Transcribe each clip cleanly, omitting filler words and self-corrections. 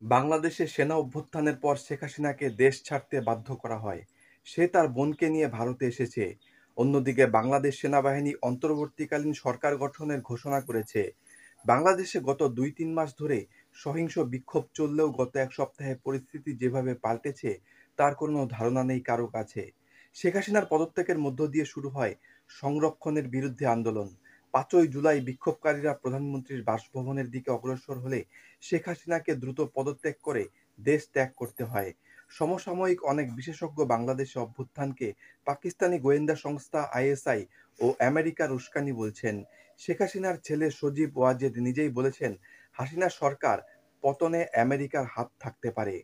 বাংলাদেশে সেনা অভ্যুত্থানের পর শেখ হাসিনাকে দেশ ছাড়তে বাধ্য করা হয়। সে তার বোনকে নিয়ে ভারতে এসেছে। অন্যদিকে বাংলাদেশ সেনাবাহিনী অন্তর্বর্তীকালীন সরকার গঠনের ঘোষণা করেছে। বাংলাদেশে গত ২-৩ মাস ধরে সহিংস বিক্ষোভ চললেও গত এক সপ্তাহে পরিস্থিতি যেভাবে পাল্টেছে তার কোনো ধারণা নেই কারো কাছে। শেখ হাসিনার পদত্যাগের মধ্য দিয়ে শুরু হয় সংরক্ষণের বিরুদ্ধে আন্দোলন। ৫ই জুলাই বিক্ষোভকারীরা প্রধানমন্ত্রীর বাসভবনের দিকে অগ্রসর হলে শেখ হাসিনাকে দ্রুত পদত্যাগ করে দেশ ত্যাগ করতে হয়। সমসাময়িক অনেক বিশেষজ্ঞ বাংলাদেশে অভ্যুত্থানকে পাকিস্তানি গোয়েন্দা সংস্থা আইএসআই ও আমেরিকার উস্কানি বলছেন। শেখ হাসিনার ছেলে সজীব ওয়াজেদ নিজেই বলেছেন, হাসিনা সরকার পতনে আমেরিকার হাত থাকতে পারে।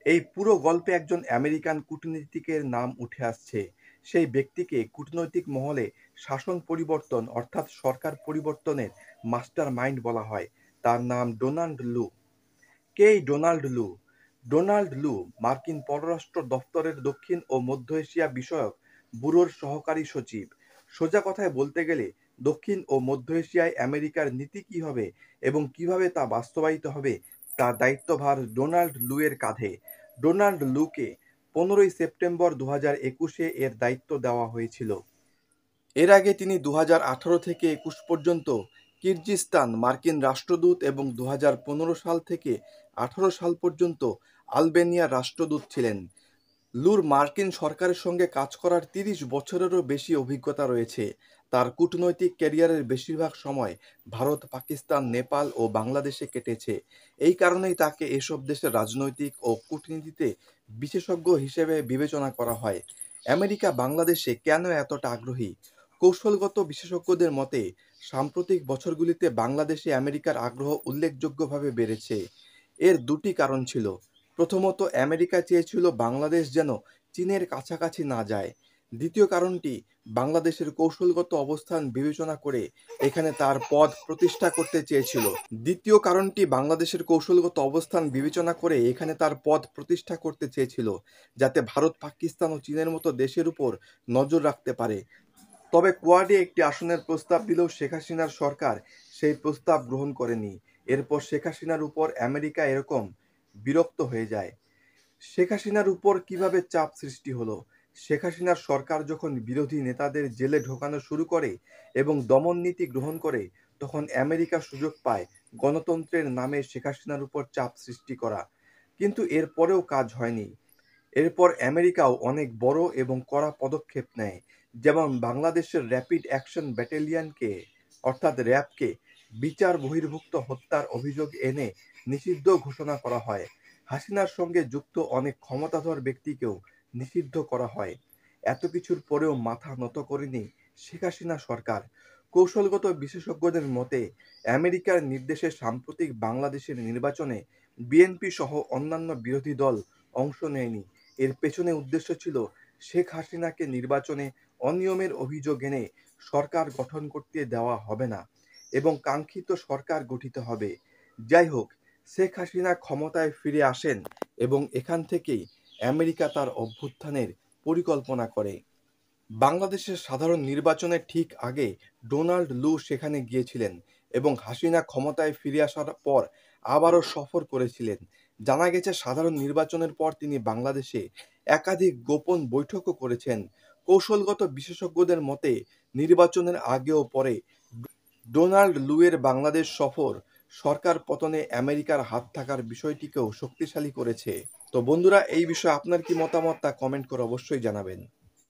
এই পুরো গল্পে একজন আমেরিকান কূটনীতিকের নাম উঠে আসছে। সেই ব্যক্তিকে কূটনৈতিক মহলে শাসন পরিবর্তন অর্থাৎ সরকার পরিবর্তনের মাস্টার মাইন্ড বলা হয়। তার নাম ডোনাল্ড লু। কে এই ডোনাল্ড লু? ডোনাল্ড লু মার্কিন পররাষ্ট্র দফতরের দক্ষিণ ও মধ্য এশিয়া বিষয়ক ব্যুরোর সহকারী সচিব। সোজা কথায় বলতে গেলে দক্ষিণ ও মধ্য এশিয়ায় আমেরিকার নীতি কী হবে এবং কিভাবে তা বাস্তবায়িত হবে তার দায়িত্বভার ডোনাল্ড লু এর কাঁধে। ডোনাল্ড লুকে 15ই সেপ্টেম্বর 2021-এ এর দায়িত্ব দেওয়া হয়েছিল। এর আগে তিনি 2018 থেকে 21 পর্যন্ত কিরজিস্তান মার্কিন রাষ্ট্রদূত এবং 2015 সাল থেকে 18 সাল পর্যন্ত আলবেনিয়ার রাষ্ট্রদূত ছিলেন। লুর মার্কিন সরকারের সঙ্গে কাজ করার 30 বছরেরও বেশি অভিজ্ঞতা রয়েছে। তার কূটনৈতিক ক্যারিয়ারের বেশিরভাগ সময় ভারত, পাকিস্তান, নেপাল ও বাংলাদেশে কেটেছে। এই কারণেই তাকে এসব দেশের রাজনৈতিক ও কূটনীতিতে বিশেষজ্ঞ হিসেবে বিবেচনা করা হয়। আমেরিকা বাংলাদেশে কেন এতটা আগ্রহী? কৌশলগত বিশেষজ্ঞদের মতে সাম্প্রতিক বছরগুলিতে বাংলাদেশে আমেরিকার আগ্রহ উল্লেখযোগ্যভাবে বেড়েছে। এর দুটি কারণ ছিল। প্রথমত, আমেরিকা চেয়েছিল বাংলাদেশ যেন চীনের কাছাকাছি না যায়। দ্বিতীয় কারণটি, বাংলাদেশের কৌশলগত অবস্থান বিবেচনা করে এখানে তার পদ প্রতিষ্ঠা করতে চেয়েছিল। দ্বিতীয় কারণটি বাংলাদেশের কৌশলগত অবস্থান বিবেচনা করে এখানে তার পদ প্রতিষ্ঠা করতে চেয়েছিল, যাতে ভারত, পাকিস্তান ও চীনের মতো দেশের উপর নজর রাখতে পারে। তবে কোয়াডে একটি আসনের প্রস্তাব দিলেও শেখ হাসিনার সরকার সেই প্রস্তাব গ্রহণ করেনি। এরপর শেখ হাসিনার উপর আমেরিকা এরকম বিরক্ত হয়ে যায়। শেখ হাসিনার উপর কিভাবে চাপ সৃষ্টি হলো? শেখ হাসিনার সরকার যখন বিরোধী নেতাদের জেলে ঢোকানো শুরু করে এবং দমন নীতি গ্রহণ করে, তখন আমেরিকা সুযোগ পায় গণতন্ত্রের নামে শেখ হাসিনার উপর চাপ সৃষ্টি করা। কিন্তু এরপরেও কাজ হয়নি। এরপর আমেরিকাও অনেক বড় এবং কড়া পদক্ষেপ নেয়। যেমন বাংলাদেশের র্যাপিড অ্যাকশন ব্যাটালিয়নকে অর্থাৎ র্যাবকে বিচার বহির্ভূত হত্যার অভিযোগ এনে নিষিদ্ধ ঘোষণা করা হয়। হাসিনার সঙ্গে যুক্ত অনেক ক্ষমতাধর ব্যক্তিকেও নিষিদ্ধ করা হয়। এত কিছুর পরেও মাথা নত করেনি শেখ হাসিনা সরকার। কৌশলগত বিশেষজ্ঞদের মতে আমেরিকার নির্দেশে সাম্প্রতিক বাংলাদেশের নির্বাচনে বিএনপি সহ অন্যান্য বিরোধী দল অংশ নেয়নি। এর পেছনে উদ্দেশ্য ছিল শেখ হাসিনাকে নির্বাচনে অনিয়মের অভিযোগ এনে সরকার গঠন করতে দেওয়া হবে না এবং কাঙ্ক্ষিত সরকার গঠিত হবে। যাই হোক, শেখ হাসিনা ক্ষমতায় ফিরে আসেন এবং এখান থেকেই আমেরিকা তার অভ্যুত্থানের পরিকল্পনা করে। বাংলাদেশের সাধারণ নির্বাচনের ঠিক আগে ডোনাল্ড লু সেখানে গিয়েছিলেন এবং হাসিনা ক্ষমতায় ফিরে আসার পর আবারও সফর করেছিলেন। জানা গেছে সাধারণ নির্বাচনের পর তিনি বাংলাদেশে একাধিক গোপন বৈঠকও করেছেন। কৌশলগত বিশেষজ্ঞদের মতে নির্বাচনের আগে ও পরে ডোনাল্ড লুয়ের বাংলাদেশ সফর সরকার পতনে আমেরিকার হাত থাকার বিষয়টিকেও শক্তিশালী করেছে। তো বন্ধুরা, এই বিষয়ে আপনার কি মতামত তা কমেন্ট করে অবশ্যই জানাবেন।